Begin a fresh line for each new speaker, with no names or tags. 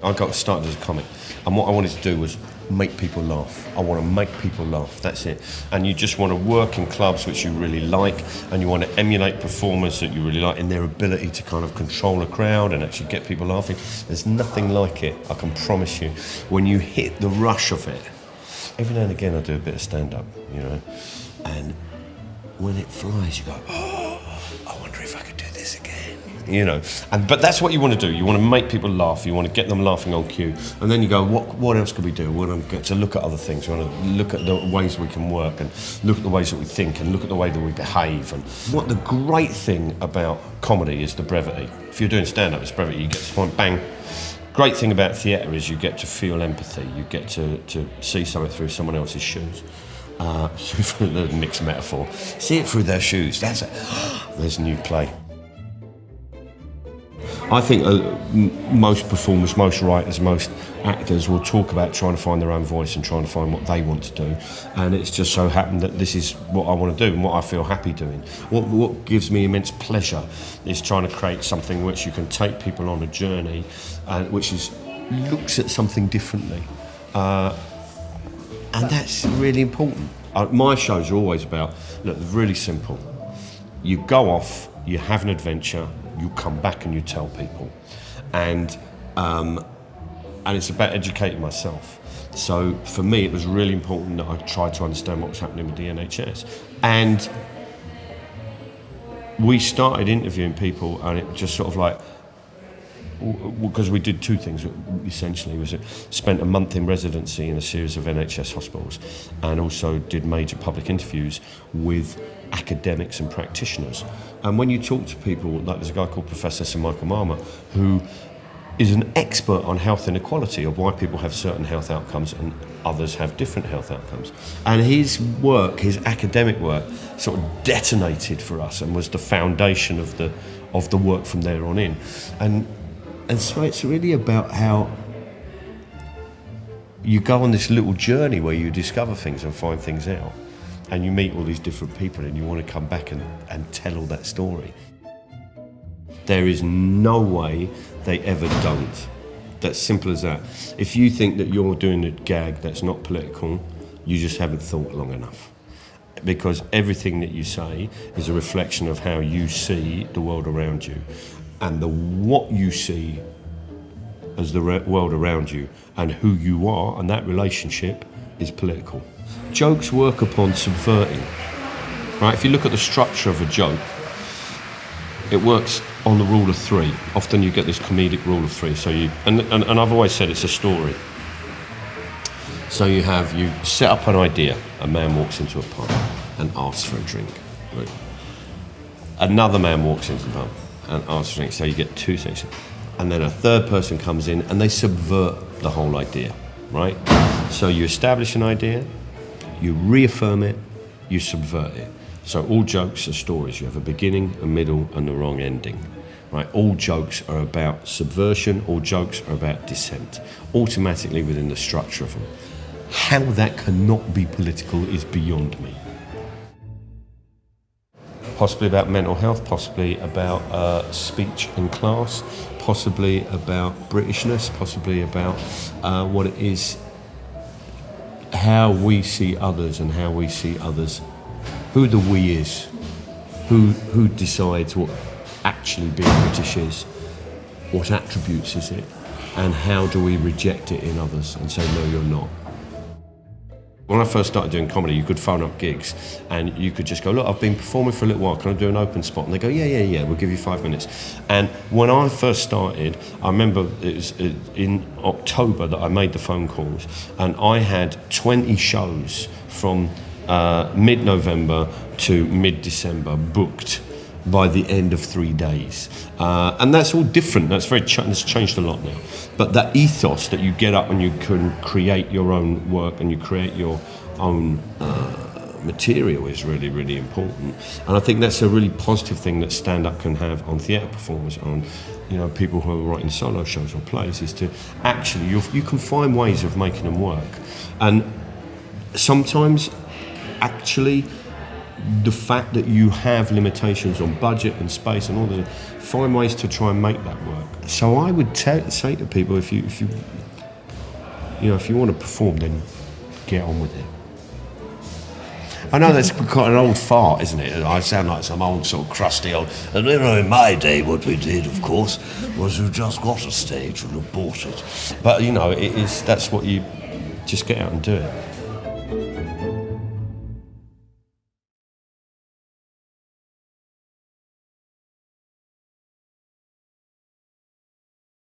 I got started as a comic, and what I wanted to do was make people laugh. I want to make people laugh, that's it. And you just want to work in clubs which you really like, and you want to emulate performers that you really like in their ability to kind of control a crowd and actually get people laughing. There's nothing like it, I can promise you. When you hit the rush of it, every now and again I do a bit of stand-up, you know, and when it flies you go, oh, I wonder if I could do this again. You know, but that's what you want to do. You want to make people laugh. You want to get them laughing on cue, and then you go, what else could we do? We want to get to look at other things. We want to look at the ways we can work, and look at the ways that we think, and look at the way that we behave. And what the great thing about comedy is the brevity. If you're doing stand-up, it's brevity. You get to the point, bang. Great thing about theatre is you get to feel empathy. You get to see something through someone else's shoes. The mixed metaphor. See it through their shoes. That's it. There's a new play. I think most performers, most writers, most actors will talk about trying to find their own voice and trying to find what they want to do. And it's just so happened that this is what I want to do and what I feel happy doing. What gives me immense pleasure is trying to create something which you can take people on a journey, which looks at something differently. And that's really important. My shows are always about, look, really simple. You go off, you have an adventure, you come back and you tell people, and it's about educating myself. So for me, it was really important that I tried to understand what was happening with the NHS, and we started interviewing people, and it just sort of like, because we did two things essentially. Was it spent a month in residency in a series of NHS hospitals, and also did major public interviews with academics and practitioners. And when you talk to people, like there's a guy called Professor Sir Michael Marmer, who is an expert on health inequality, of why people have certain health outcomes and others have different health outcomes. And his work, his academic work, sort of detonated for us and was the foundation of the work from there on in. And so it's really about how you go on this little journey where you discover things and find things out, and you meet all these different people, and you want to come back and tell all that story. There is no way they ever don't. That's simple as that. If you think that you're doing a gag that's not political, you just haven't thought long enough. Because everything that you say is a reflection of how you see the world around you. And what you see as the world around you and who you are, and that relationship is political. Jokes work upon subverting, right? If you look at the structure of a joke, it works on the rule of three. Often you get this comedic rule of three. So and I've always said it's a story. So you set up an idea. A man walks into a pub and asks for a drink. Right? Another man walks into the pub and asks for a drink. So you get two sections. And then a third person comes in and they subvert the whole idea, right? So you establish an idea, you reaffirm it, you subvert it. So all jokes are stories. You have a beginning, a middle, and the wrong ending, right? All jokes are about subversion. All jokes are about dissent, automatically within the structure of them. How that cannot be political is beyond me. Possibly about mental health, possibly about speech in class, possibly about Britishness, possibly about what it is, how we see others and how we see others, who the we is, who decides what actually being British is, what attributes is it, and how do we reject it in others and say, no, you're not. When I first started doing comedy, you could phone up gigs and you could just go, look, I've been performing for a little while, can I do an open spot? And they go, yeah, we'll give you 5 minutes. And when I first started, I remember it was in October that I made the phone calls, and I had 20 shows from mid-November to mid-December booked by the end of 3 days. And that's all different. That's it's changed a lot now. But that ethos that you get up and you can create your own work and you create your own material is really, really important. And I think that's a really positive thing that stand-up can have on theatre performers, on people who are writing solo shows or plays, is to actually, you can find ways of making them work. And sometimes, actually, the fact that you have limitations on budget and space and all that, find ways to try and make that work. So I would say to people, if you want to perform, then get on with it. I know that's quite an old fart, isn't it? I sound like some old sort of crusty old.
And in my day, what we did, of course, was we just got a stage and bought it.
But it is. That's what you just get out and do it.